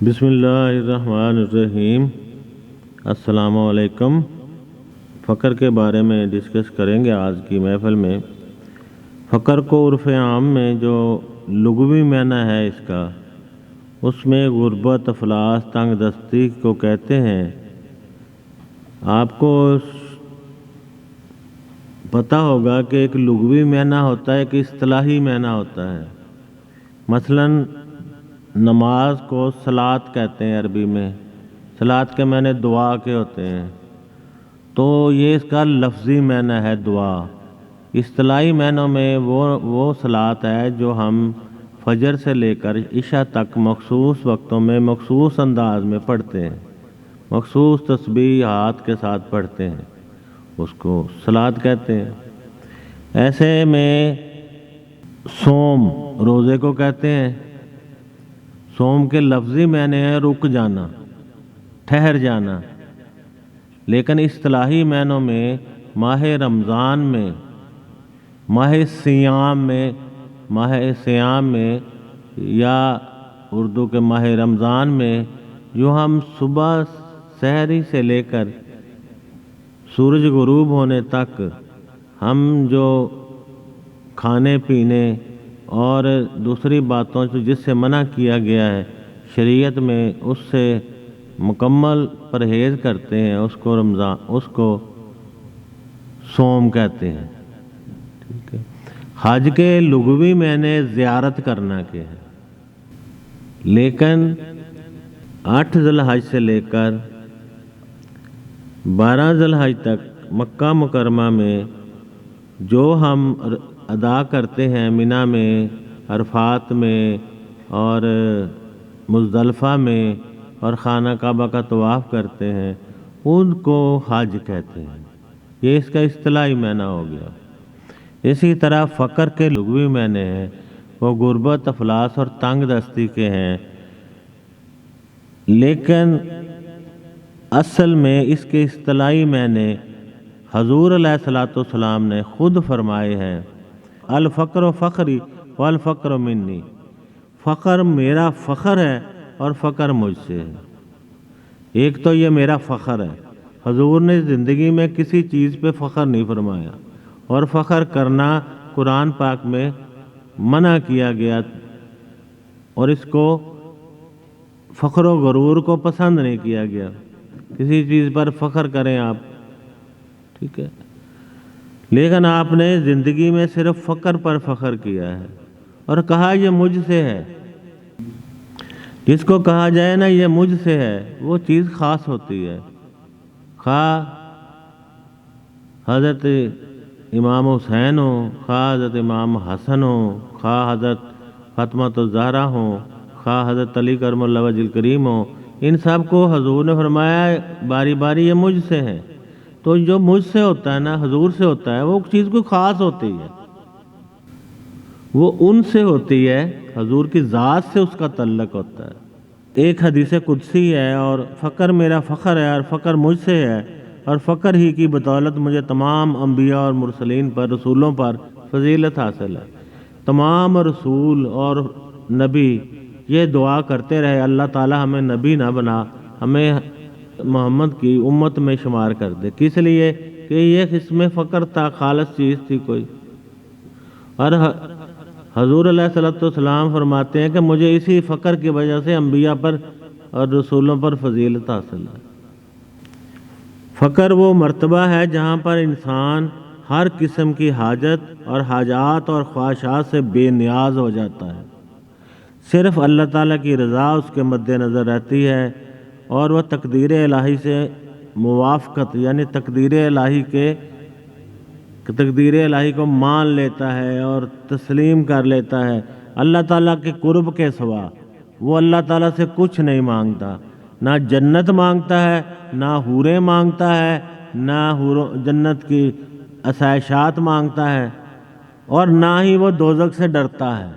بسم اللہ الرحمن الرحیم۔ السلام علیکم۔ فقر کے بارے میں ڈسکس کریں گے آج کی محفل میں۔ فقر کو عرف عام میں جو لغوی معنی ہے اس کا، اس میں غربت، افلاس، تنگ دستی کو کہتے ہیں۔ آپ کو پتہ ہوگا کہ ایک لغوی معنی ہوتا ہے، ایک اصطلاحی معنی ہوتا ہے۔ مثلاً نماز کو صلاۃ کہتے ہیں عربی میں۔ صلاۃ کے معنی دعا کے ہوتے ہیں، تو یہ اس کا لفظی معنی ہے دعا۔ اصطلاحی معنوں میں وہ صلاۃ ہے جو ہم فجر سے لے کر عشاء تک مخصوص وقتوں میں مخصوص انداز میں پڑھتے ہیں، مخصوص تسبیحات کے ساتھ پڑھتے ہیں، اس کو صلاۃ کہتے ہیں۔ ایسے میں صوم روزے کو کہتے ہیں۔ صوم کے لفظی معنی ہے رک جانا، ٹھہر جانا، لیکن اصطلاحی معنوں میں ماہ رمضان میں، ماہ سیام میں یا اردو کے ماہ رمضان میں جو ہم صبح سحری سے لے کر سورج غروب ہونے تک ہم جو کھانے پینے اور دوسری باتوں جس سے منع کیا گیا ہے شریعت میں، اس سے مکمل پرہیز کرتے ہیں، اس کو صوم کہتے ہیں۔ ٹھیک ہے۔ حج کے لغوی معنی زیارت کرنا کے ہیں، لیکن 8 ذی الحج سے لے کر 12 ذی الحج تک مکہ مکرمہ میں جو ہم ادا کرتے ہیں، منی میں، عرفات میں اور مزدلفہ میں، اور خانہ کعبہ کا طواف کرتے ہیں، ان کو حج کہتے ہیں۔ یہ اس کا اصطلاحی معنی ہو گیا۔ اسی طرح فقر کے لغوی معنی ہیں وہ غربت، افلاس اور تنگ دستی کے ہیں، لیکن اصل میں اس کے اصطلاحی معنی حضور علیہ الصلوۃ والسلام نے خود فرمائے ہیں، الفقر فخری والفقر منی۔ فقر میرا فخر ہے اور فقر مجھ سے ہے۔ ایک تو یہ میرا فخر ہے، حضور نے زندگی میں کسی چیز پہ فخر نہیں فرمایا، اور فخر کرنا قرآن پاک میں منع کیا گیا، اور اس کو فخر و غرور کو پسند نہیں کیا گیا۔ کسی چیز پر فخر کریں آپ، ٹھیک ہے، لیکن آپ نے زندگی میں صرف فقر پر فخر کیا ہے اور کہا یہ مجھ سے ہے۔ جس کو کہا جائے نا یہ مجھ سے ہے، وہ چیز خاص ہوتی ہے۔ خواہ حضرت امام حسین ہو، خواہ حضرت امام حسن ہو، خواہ حضرت فاطمہ الزہرا ہو، خواہ حضرت علی کرم اللہ وجہ الکریم ہو، ان سب کو حضور نے فرمایا باری باری یہ مجھ سے ہے۔ تو جو مجھ سے ہوتا ہے نا، حضور سے ہوتا ہے، وہ چیز کوئی خاص ہوتی ہے، وہ ان سے ہوتی ہے، حضور کی ذات سے اس کا تعلق ہوتا ہے۔ ایک حدیث قدسی ہے، اور فقر میرا فخر ہے اور فقر مجھ سے ہے، اور فقر ہی کی بدولت مجھے تمام انبیاء اور مرسلین پر، رسولوں پر فضیلت حاصل ہے۔ تمام رسول اور نبی یہ دعا کرتے رہے، اللہ تعالی ہمیں نبی نہ بنا، ہمیں محمد کی امت میں شمار کر دے۔ کس لیے؟ کہ یہ اس میں فقر تھا، خالص چیز تھی کوئی۔ اور حضور علیہ الصلوۃ والسلام فرماتے ہیں کہ مجھے اسی فقر کی وجہ سے انبیاء پر اور رسولوں پر فضیلت حاصل ہے۔ فقر وہ مرتبہ ہے جہاں پر انسان ہر قسم کی حاجت اور حاجات اور خواہشات سے بے نیاز ہو جاتا ہے۔ صرف اللہ تعالیٰ کی رضا اس کے مد نظر رہتی ہے، اور وہ تقدیر الہی سے موافقت، یعنی تقدیر الہی کو مان لیتا ہے اور تسلیم کر لیتا ہے۔ اللہ تعالیٰ کے قرب کے سوا وہ اللہ تعالیٰ سے کچھ نہیں مانگتا، نہ جنت مانگتا ہے، نہ حوریں مانگتا ہے، نہ جنت کی عشائشات مانگتا ہے، اور نہ ہی وہ دوزخ سے ڈرتا ہے۔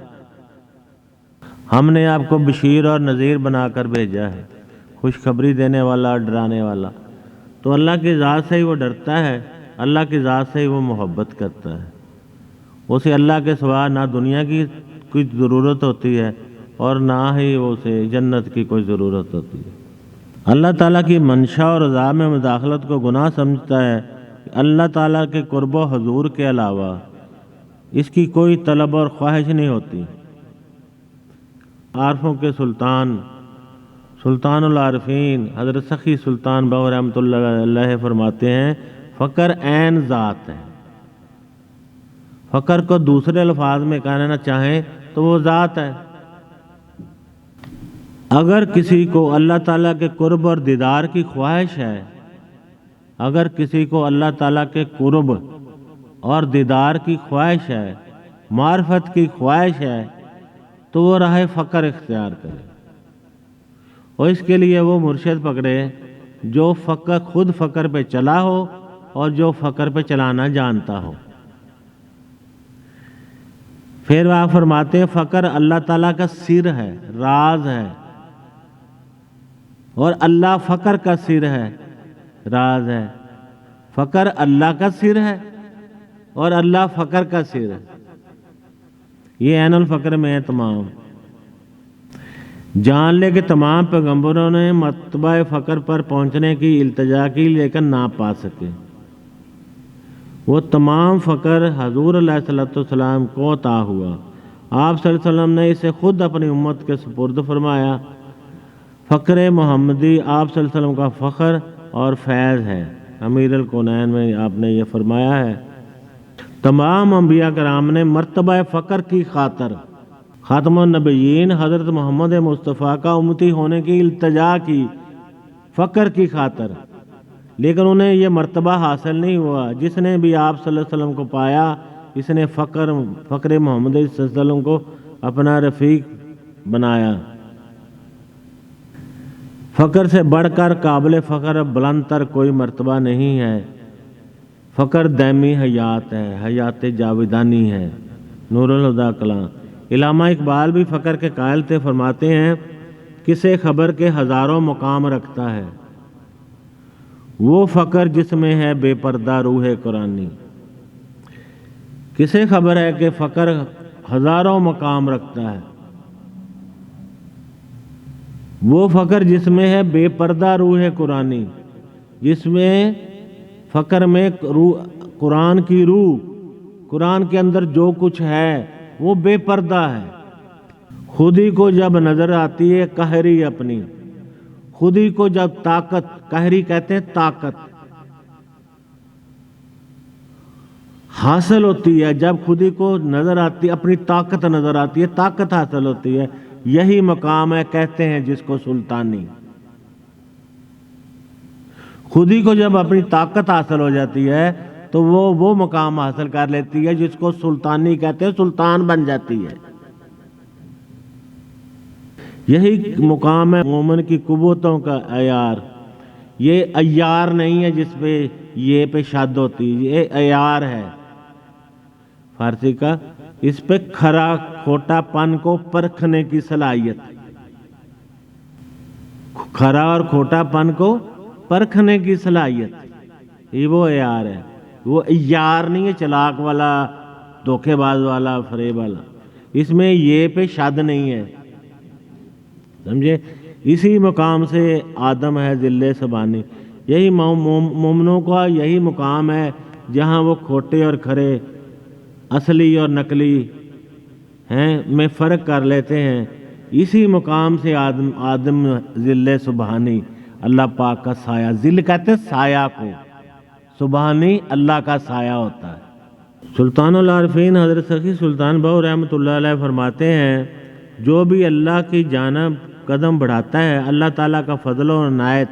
ہم نے آپ کو بشیر اور نذیر بنا کر بھیجا ہے، خوشخبری دینے والا اور ڈرانے والا۔ تو اللہ کی ذات سے ہی وہ ڈرتا ہے، اللہ کی ذات سے ہی وہ محبت کرتا ہے۔ اسے اللہ کے سوا نہ دنیا کی کوئی ضرورت ہوتی ہے، اور نہ ہی اسے جنت کی کوئی ضرورت ہوتی ہے۔ اللہ تعالیٰ کی منشا اور رضا میں مداخلت کو گناہ سمجھتا ہے۔ اللہ تعالیٰ کے قرب و حضور کے علاوہ اس کی کوئی طلب اور خواہش نہیں ہوتی۔ عارفوں کے سلطان سلطان العارفین حضرت سخی سلطان بہو رحمۃ اللہ علیہ فرماتے ہیں، فقر عین ذات ہے۔ فقر کو دوسرے الفاظ میں کہنا چاہیں تو وہ ذات ہے۔ اگر کسی کو اللہ تعالیٰ کے قرب اور دیدار کی خواہش ہے، اگر کسی کو اللہ تعالیٰ کے قرب اور دیدار کی خواہش ہے، معرفت کی خواہش ہے، تو وہ راہ فقر اختیار کرے، اور اس کے لیے وہ مرشد پکڑے جو خود فقر پہ چلا ہو اور جو فقر پہ چلانا جانتا ہو۔ پھر آپ فرماتے ہیں فقر اللہ تعالیٰ کا سر ہے، راز ہے، اور اللہ فقر کا سر ہے، راز ہے۔ فقر اللہ کا سر ہے اور اللہ فقر کا سر ہے۔ یہ عین الفقر میں ہے تمام۔ جان لے کہ تمام پیغمبروں نے مرتبہ فقر پر پہنچنے کی التجا کی لیکن نہ پا سکے۔ وہ تمام فقر حضور علیہ السلام کو عطا ہوا۔ آپ صلی اللہ علیہ وسلم نے اسے خود اپنی امت کے سپرد فرمایا۔ فقر محمدی آپ صلی اللہ علیہ وسلم کا فخر اور فیض ہے۔ امیر الکونین میں آپ نے یہ فرمایا ہے۔ تمام انبیاء کرام نے مرتبہ فقر کی خاطر خاتم النبیین حضرت محمد مصطفیٰ کا امتی ہونے کی التجا کی، فقر کی خاطر، لیکن انہیں یہ مرتبہ حاصل نہیں ہوا۔ جس نے بھی آپ صلی اللہ علیہ وسلم کو پایا، اس نے فقر محمد صلی اللہ علیہ وسلم کو اپنا رفیق بنایا۔ فقر سے بڑھ کر قابل فخر بلند تر کوئی مرتبہ نہیں ہے۔ فقر دائمی حیات ہے، حیات جاویدانی ہے۔ نور الہدیٰ کلام۔ علامہ اقبال بھی فقر کے قائل تھے، فرماتے ہیں کسے خبر کے ہزاروں مقام رکھتا ہے، وہ فقر جس میں ہے بے پردہ روح قرآنی۔ کسے خبر ہے کہ فقر ہزاروں مقام رکھتا ہے، وہ فقر جس میں ہے بے پردہ روح قرآنی، جس میں فقر میں قرآن کی روح، قرآن کے اندر جو کچھ ہے وہ بے پردہ ہے۔ خودی کو جب نظر آتی ہے قہری اپنی، خودی کو جب طاقت، قہری کہتے ہیں طاقت، حاصل ہوتی ہے، جب خودی کو نظر آتی، اپنی طاقت نظر آتی ہے، طاقت حاصل ہوتی ہے، یہی مقام ہے، کہتے ہیں جس کو سلطانی۔ خودی کو جب اپنی طاقت حاصل ہو جاتی ہے تو وہ مقام حاصل کر لیتی ہے جس کو سلطانی کہتے ہیں، سلطان بن جاتی ہے۔ یہی مقام ہے مومن کی قوتوں کا عیار۔ یہ عیار نہیں ہے جس پہ یہ پہ شد ہوتی، یہ عیار ہے فارسی کا۔ اس پہ کھرا کھوٹا پن کو پرکھنے کی صلاحیت، کھرا اور کھوٹا پن کو پرکھنے کی صلاحیت، یہ وہ عیار ہے۔ وہ عیار نہیں ہے چلاک والا، دھوکے باز والا، فریب والا، اس میں یہ پہ شد نہیں ہے، سمجھے؟ اسی مقام سے آدم ہے ذل سبانی۔ یہی مومنوں کا یہی مقام ہے جہاں وہ کھوٹے اور کھرے، اصلی اور نقلی ہیں میں فرق کر لیتے ہیں۔ اسی مقام سے آدم ذل سبحانی، اللہ پاک کا سایہ، ذل کہتے ہیں سایہ کو، سبحانی اللہ کا سایہ ہوتا ہے۔ سلطان العارفین حضرت سخی سلطان بہو رحمۃ اللہ علیہ فرماتے ہیں جو بھی اللہ کی جانب قدم بڑھاتا ہے، اللہ تعالیٰ کا فضل و عنایت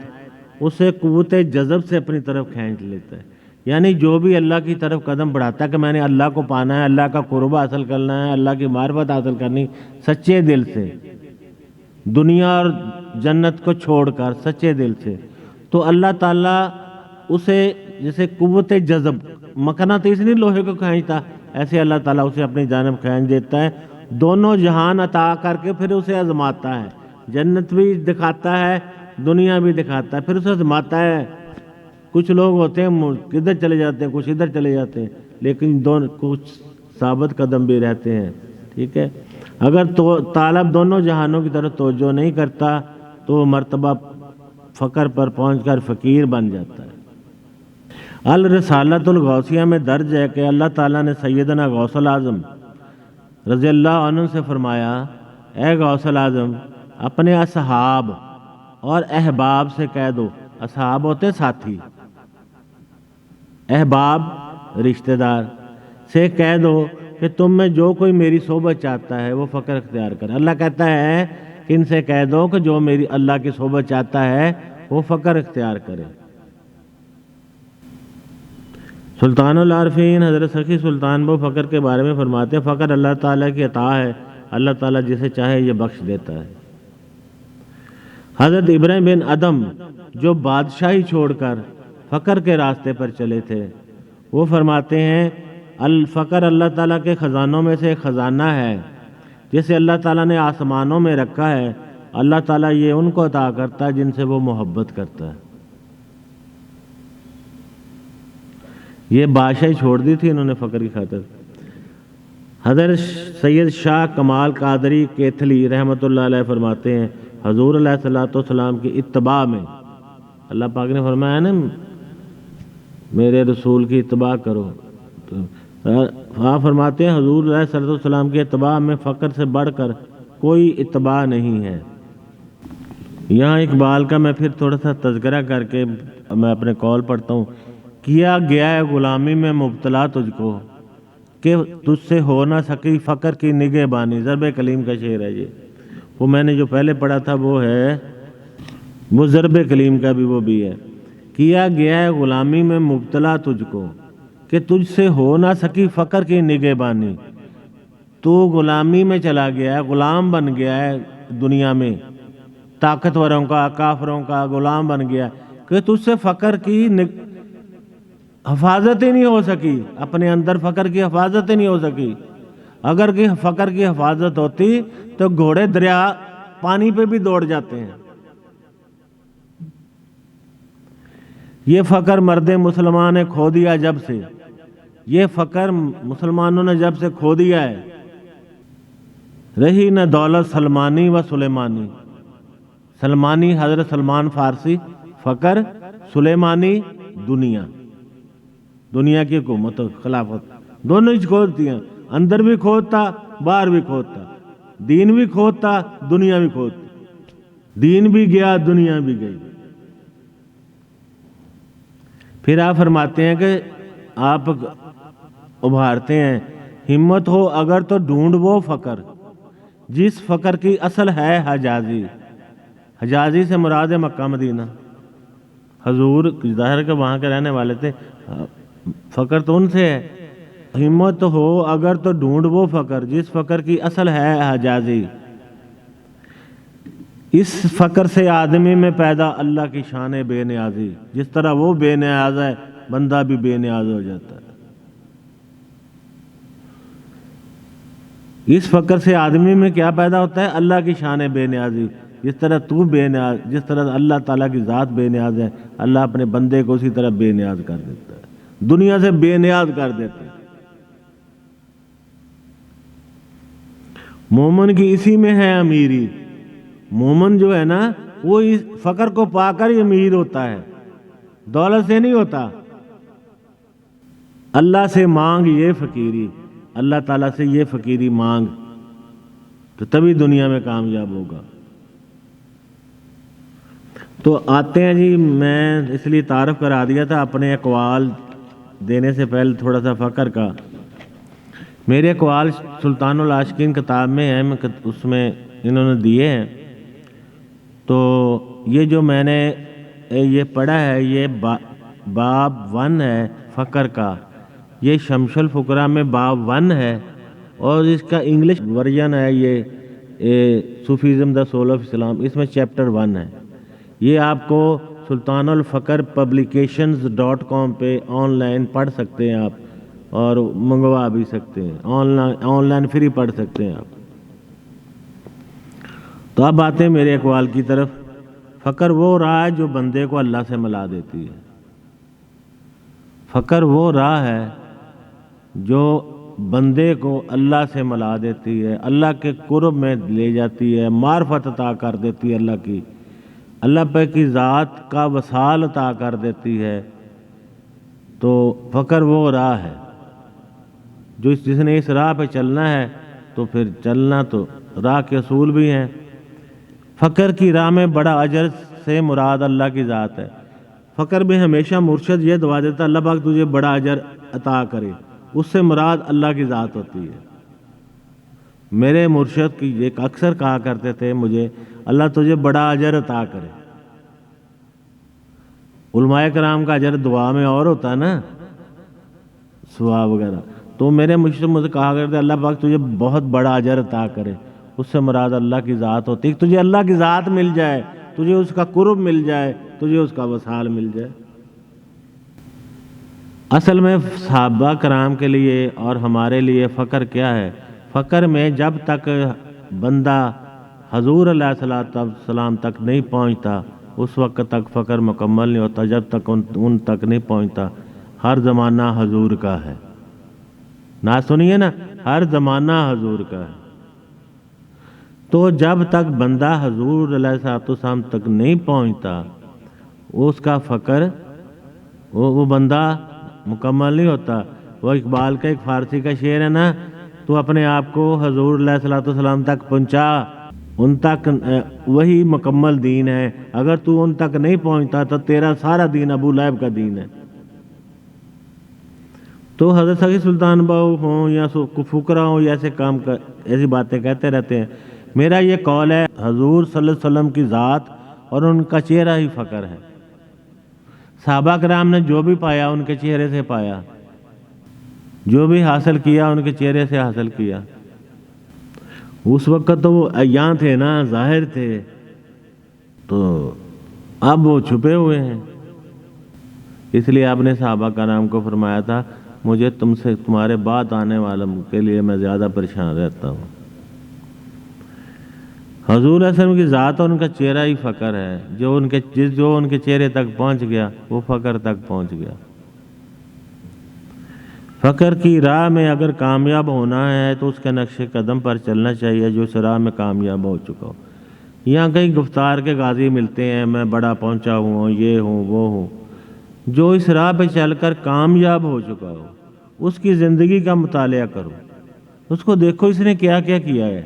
اسے قوت جذب سے اپنی طرف کھینچ لیتا ہے۔ یعنی جو بھی اللہ کی طرف قدم بڑھاتا ہے کہ میں نے اللہ کو پانا ہے، اللہ کا قرب حاصل کرنا ہے، اللہ کی معرفت حاصل کرنی، سچے دل سے، دنیا اور جنت کو چھوڑ کر سچے دل سے، تو اللہ تعالیٰ اسے جیسے قوت جذب، مقناطیس نہیں لوہے کو کھینچتا، ایسے اللہ تعالیٰ اسے اپنی جانب کھینچ دیتا ہے، دونوں جہان عطا کر کے پھر اسے آزماتا ہے، جنت بھی دکھاتا ہے، دنیا بھی دکھاتا ہے، پھر اسے آزماتا ہے۔ کچھ لوگ ہوتے ہیں کدھر چلے جاتے ہیں، کچھ ادھر چلے جاتے ہیں، لیکن دونوں کچھ ثابت قدم بھی رہتے ہیں، ٹھیک ہے۔ اگر تو طالب دونوں جہانوں کی طرف توجہ نہیں کرتا تو وہ مرتبہ فقر پر پہنچ کر فقیر بن جاتا ہے۔ الرسالۃ الغوثیہ میں درج ہے کہ اللہ تعالیٰ نے سیدنا غوث الاعظم رضی اللہ عنہ سے فرمایا، اے غوث الاعظم اپنے اصحاب اور احباب سے کہہ دو، اصحاب ہوتے ساتھی، احباب رشتہ دار، سے کہہ دو کہ تم میں جو کوئی میری صحبت چاہتا ہے وہ فقر اختیار کرے۔ اللہ کہتا ہے کہ ان سے کہہ دو کہ جو میری اللہ کی صحبت چاہتا ہے وہ فقر اختیار کرے۔ سلطان العارفین حضرت سخی سلطان بہو فقر کے بارے میں فرماتے ہیں، فقر اللہ تعالیٰ کی عطا ہے، اللہ تعالیٰ جسے چاہے یہ بخش دیتا ہے۔ حضرت ابراہیم بن ادم جو بادشاہی چھوڑ کر فقر کے راستے پر چلے تھے، وہ فرماتے ہیں الفقر اللہ تعالیٰ کے خزانوں میں سے ایک خزانہ ہے جسے اللہ تعالیٰ نے آسمانوں میں رکھا ہے، اللہ تعالیٰ یہ ان کو عطا کرتا ہے جن سے وہ محبت کرتا ہے۔ یہ بادشاہی چھوڑ دی تھی انہوں نے فقر کی خاطر۔ حضرت سید شاہ کمال قادری کیتھلی رحمۃ اللہ علیہ فرماتے ہیں، حضور علیہ الصلوۃ والسلام کی اتباع میں اللہ پاک نے فرمایا نا میرے رسول کی اتباع کرو، آپ فرماتے ہیں حضور علیہ الصلوۃ والسلام کی اتباع میں فقر سے بڑھ کر کوئی اتباع نہیں ہے۔ یہاں اقبال کا میں پھر تھوڑا سا تذکرہ کر کے میں اپنے قول پڑھتا ہوں، کیا گیا ہے غلامی میں مبتلا تجھ کو کہ تجھ سے ہو نہ سکی فقر کی نگہ بانی، ضرب کلیم کا شعر ہے یہ۔ وہ میں نے جو پہلے پڑھا تھا وہ ہے، وہ ضرب کلیم کا بھی وہ بھی ہے، کیا گیا ہے غلامی میں مبتلا تجھ کو کہ تجھ سے ہو نہ سکی فقر کی نگہ بانی۔ تو غلامی میں چلا گیا ہے، غلام بن گیا ہے دنیا میں، طاقتوروں کا کافروں کا غلام بن گیا کہ تجھ سے فقر کی حفاظت ہی نہیں ہو سکی، اپنے اندر فقر کی حفاظت ہی نہیں ہو سکی۔ اگر کہ فقر کی حفاظت ہوتی تو گھوڑے دریا پانی پہ بھی دوڑ جاتے ہیں۔ یہ فقر مرد مسلمان نے کھو دیا جب سے، یہ فقر مسلمانوں نے جب سے کھو دیا ہے، رہی نہ دولت سلمانی و سلیمانی۔ سلمانی حضرت سلمان فارسی، فقر، سلیمانی دنیا کی حکومت و خلافت، دونوں ہی کھودتی ہیں، اندر بھی کھودتا باہر بھی کھودتا، دین بھی کھودتا دنیا بھی کھودتی، دین بھی گیا دنیا بھی گئی۔ پھر آپ فرماتے ہیں کہ آپ ابھارتے ہیں، ہمت ہو اگر تو ڈھونڈ وہ فقر جس فقر کی اصل ہے حجازی۔ حجازی سے مراد ہے مکہ مدینہ، حضور ظاہر کہ وہاں کے رہنے والے تھے، فقر تو ان سے ہے۔ ہمت ہو اگر تو ڈھونڈ وہ فقر جس فقر کی اصل ہے حجازی، اس فقر سے آدمی میں پیدا اللہ کی شان بے نیازی۔ جس طرح وہ بے نیاز ہے بندہ بھی بے نیاز ہو جاتا ہے۔ اس فقر سے آدمی میں کیا پیدا ہوتا ہے؟ اللہ کی شان بے نیازی۔ جس طرح تو بے نیاز، جس طرح اللہ تعالیٰ کی ذات بے نیاز ہے، اللہ اپنے بندے کو اسی طرح بے نیاز کر دیتا ہے، دنیا سے بے نیاز کر دیتا ہے۔ مومن کی اسی میں ہے امیری۔ مومن جو ہے نا وہ اس فقر کو پا کر ہی امیر ہوتا ہے، دولت سے نہیں ہوتا۔ اللہ سے مانگ یہ فقیری، اللہ تعالیٰ سے یہ فقیری مانگ تو تبھی دنیا میں کامیاب ہوگا۔ تو آتے ہیں جی، میں اس لیے تعارف کرا دیا تھا اپنے اقوال دینے سے پہلے تھوڑا سا فقر کا۔ میرے اقوال سلطان العاشقین کتاب میں ہیں، اس میں انہوں نے دیے ہیں۔ تو یہ جو میں نے یہ پڑھا ہے یہ باب 1 ہے فقر کا، یہ شمس الفقراء میں باب 1 ہے، اور اس کا انگلش ورژن ہے یہ صوفیزم دا سول آف اسلام، اس میں چیپٹر 1 ہے۔ یہ آپ کو سلطان الفقر publications.com پہ آن لائن پڑھ سکتے ہیں آپ، اور منگوا بھی سکتے ہیں، آن لائن فری پڑھ سکتے ہیں آپ۔ تو اب آتے ہیں میرے اقوال کی طرف۔ فقر وہ راہ ہے جو بندے کو اللہ سے ملا دیتی ہے۔ فقر وہ راہ ہے جو بندے کو اللہ سے ملا دیتی ہے، اللہ کے قرب میں لے جاتی ہے، معرفت عطا کر دیتی ہے اللہ کی، اللہ پہ کی ذات کا وصال عطا کر دیتی ہے، تو فقر وہ راہ ہے جس نے اس راہ پہ چلنا ہے، تو پھر چلنا تو راہ کے اصول بھی ہیں۔ فقر کی راہ میں بڑا اجر سے مراد اللہ کی ذات ہے۔ فقر میں ہمیشہ مرشد یہ دعا دیتا اللہ پاک تجھے بڑا اجر عطا کرے، اس سے مراد اللہ کی ذات ہوتی ہے۔ میرے مرشد کی یہ اکثر کہا کرتے تھے مجھے اللہ تجھے بڑا اجر عطا کرے۔ علماء کرام کا اجر دعا میں اور ہوتا ہے نا، ثواب وغیرہ، تو میرے مرشد مجھے کہا کرتے اللہ پاک تجھے بہت بڑا اجر عطا کرے، اس سے مراد اللہ کی ذات ہوتی ہے۔ تجھے اللہ کی ذات مل جائے، تجھے اس کا قرب مل جائے، تجھے اس کا وصال مل جائے۔ اصل میں صحابہ کرام کے لیے اور ہمارے لیے فقر کیا ہے؟ فقر میں جب تک بندہ حضور علیہ السلام تک نہیں پہنچتا اس وقت تک فقر مکمل نہیں ہوتا، جب تک ان تک نہیں پہنچتا۔ ہر زمانہ حضور کا ہے، نہ سنیے نا، ہر زمانہ حضور کا ہے۔ تو جب تک بندہ حضور علیہ السلام تک نہیں پہنچتا اس کا فقر، وہ بندہ مکمل نہیں ہوتا۔ وہ اقبال کا ایک فارسی کا شعر ہے نا، تو اپنے آپ کو حضور علیہ السلام تک پہنچا، ان تک وہی مکمل دین ہے۔ اگر تو ان تک نہیں پہنچتا تو تیرا سارا دین ابو لہب کا دین ہے۔ تو حضرت سخی سلطان باؤ ہوں یا فقراء ہوں، ایسی باتیں کہتے رہتے ہیں۔ میرا یہ قول ہے حضور صلی اللہ علیہ وسلم کی ذات اور ان کا چہرہ ہی فقر ہے۔ صحابہ کرام نے جو بھی پایا ان کے چہرے سے پایا، جو بھی حاصل کیا ان کے چہرے سے حاصل کیا۔ اس وقت تو وہ عیاں تھے نا، ظاہر تھے، تو اب وہ چھپے ہوئے ہیں۔ اس لیے آپ نے صحابہ کرام کو فرمایا تھا مجھے تمہارے بعد آنے والوں کے لیے میں زیادہ پریشان رہتا ہوں۔ حضور علیہ السلام کی ذات اور ان کا چہرہ ہی فقر ہے۔ جو ان کے چہرے تک پہنچ گیا وہ فقر تک پہنچ گیا۔ فقر کی راہ میں اگر کامیاب ہونا ہے تو اس کے نقش قدم پر چلنا چاہیے جو اس راہ میں کامیاب ہو چکا ہو۔ یہاں کئی گفتار کے غازی ملتے ہیں، میں بڑا پہنچا ہوں، یہ ہوں وہ ہوں۔ جو اس راہ پہ چل کر کامیاب ہو چکا ہو اس کی زندگی کا مطالعہ کرو، اس کو دیکھو اس نے کیا کیا کیا ہے۔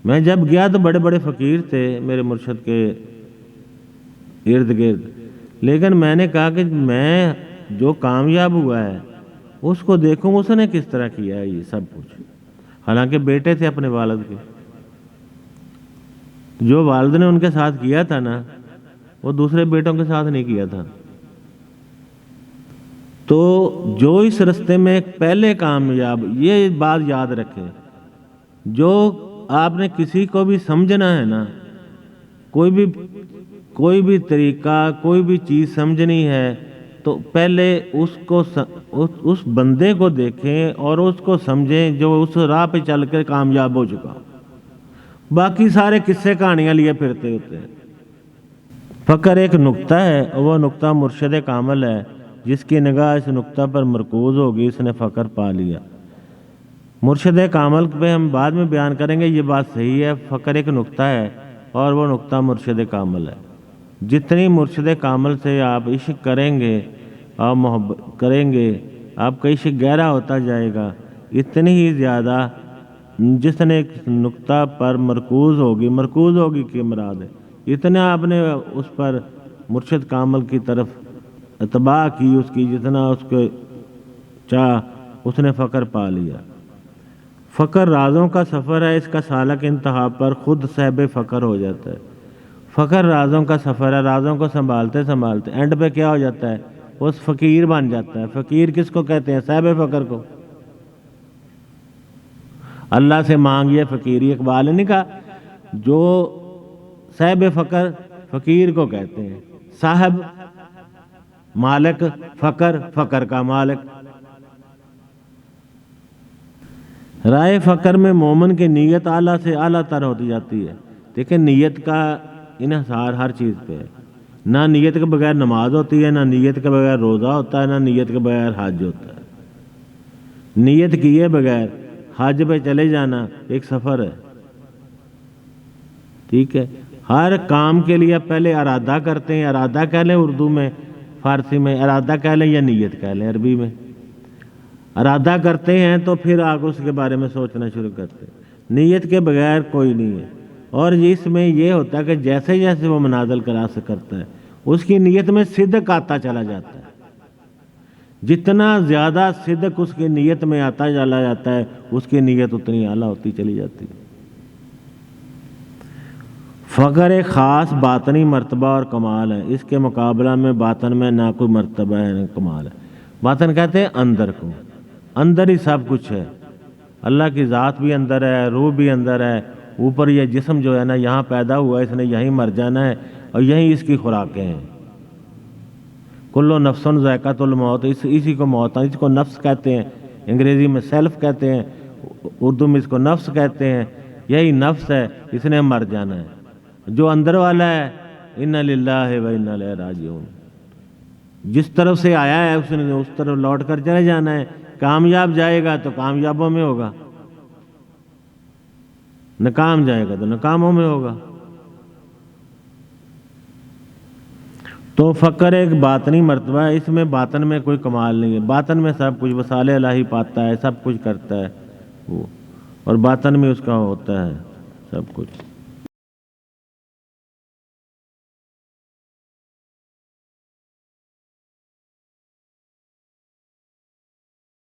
میں جب گیا تو بڑے بڑے فقیر تھے میرے مرشد کے ارد گرد، لیکن میں نے کہا کہ میں جو کامیاب ہوا ہے اس کو دیکھوں اس نے کس طرح کیا ہے یہ سب کچھ۔ حالانکہ بیٹے تھے اپنے والد کے، جو والد نے ان کے ساتھ کیا تھا نا وہ دوسرے بیٹوں کے ساتھ نہیں کیا تھا۔ تو جو اس رستے میں پہلے کامیاب، یہ بات یاد رکھیں، جو آپ نے کسی کو بھی سمجھنا ہے نا، کوئی بھی طریقہ، کوئی بھی چیز سمجھنی ہے تو پہلے اس بندے کو دیکھیں اور اس کو سمجھیں جو اس راہ پہ چل کر کامیاب ہو چکا۔ باقی سارے قصے کہانیاں لیے پھرتے ہوتے ہیں۔ فقر ایک نقطہ ہے، وہ نقطہ مرشد کامل ہے، جس کی نگاہ اس نقطہ پر مرکوز ہوگی اس نے فقر پا لیا۔ مرشد کامل پہ ہم بعد میں بیان کریں گے، یہ بات صحیح ہے، فقر ایک نقطہ ہے اور وہ نقطہ مرشد کامل ہے۔ جتنی مرشد کامل سے آپ عشق کریں گے اور محبت کریں گے، آپ کا عشق گہرا ہوتا جائے گا، اتنی ہی زیادہ جس نے ایک نقطہ پر مرکوز ہوگی کی مراد ہے، اتنا آپ نے اس پر مرشد کامل کی طرف اتباع کی اس کی، جتنا اس کو چاہ اس نے فقر پا لیا۔ فقر رازوں کا سفر ہے، اس کا سالک انتہا پر خود صاحب فقر ہو جاتا ہے۔ فقر رازوں کا سفر ہے، رازوں کو سنبھالتے سنبھالتے اینڈ پہ کیا ہو جاتا ہے، وہ فقیر بن جاتا ہے۔ فقیر کس کو کہتے ہیں؟ صاحب فقر کو۔ اللہ سے مانگیے فقیری، اقبال نے نہیں کہا جو صاحب فقر فقیر کو کہتے ہیں، صاحب مالک، فقر کا مالک۔ رائے فقر میں مومن کی نیت اعلیٰ سے اعلیٰ تر ہوتی جاتی ہے۔ دیکھیں نیت کا انحصار ہر چیز پہ ہے، نہ نیت کے بغیر نماز ہوتی ہے، نہ نیت کے بغیر روزہ ہوتا ہے، نہ نیت کے بغیر حج ہوتا ہے۔ نیت کیے بغیر حج پہ چلے جانا ایک سفر ہے، ٹھیک ہے۔ ہر کام کے لیے پہلے ارادہ کرتے ہیں، ارادہ کہہ لیں اردو میں، فارسی میں ارادہ کہہ لیں یا نیت کہہ لیں عربی میں۔ ارادہ کرتے ہیں تو پھر آگے اس کے بارے میں سوچنا شروع کرتے ہیں، نیت کے بغیر کوئی نہیں ہے۔ اور اس میں یہ ہوتا ہے کہ جیسے جیسے وہ منازل کرا سے کرتا ہے اس کی نیت میں صدق آتا چلا جاتا ہے، جتنا زیادہ صدق اس کی نیت میں آتا چلا جاتا ہے اس کی نیت اتنی اعلیٰ ہوتی چلی جاتی ہے۔ فقر ایک خاص باطنی مرتبہ اور کمال ہے، اس کے مقابلہ میں باطن میں نہ کوئی مرتبہ ہے نہ کمال ہے۔ باطن کہتے ہیں اندر کو، اندر ہی سب کچھ ہے، اللہ کی ذات بھی اندر ہے، روح بھی اندر ہے، اوپر یہ جسم جو ہے نا یہاں پیدا ہوا ہے، اس نے یہیں مر جانا ہے اور یہیں اس کی خوراکیں ہیں۔ کلو نفس ذائقۃ الموت، اسی کو موت ہے، اس کو نفس کہتے ہیں، انگریزی میں سیلف کہتے ہیں، اردو میں اس کو نفس کہتے ہیں۔ یہی نفس ہے، اس نے مر جانا ہے۔ جو اندر والا ہے انا للہ و انا الیہ راجعون، جس طرف سے آیا ہے اس نے اس طرف لوٹ کر چلے جانا ہے۔ کامیاب جائے گا تو کامیابوں میں ہوگا، ناکام جائے گا تو ناکاموں میں ہوگا۔ تو فقر ایک باطنی مرتبہ ہے، اس میں باطن میں کوئی کمال نہیں ہے، باطن میں سب کچھ وسائل الہی پاتا ہے، سب کچھ کرتا ہے وہ، اور باطن میں اس کا ہوتا ہے سب کچھ۔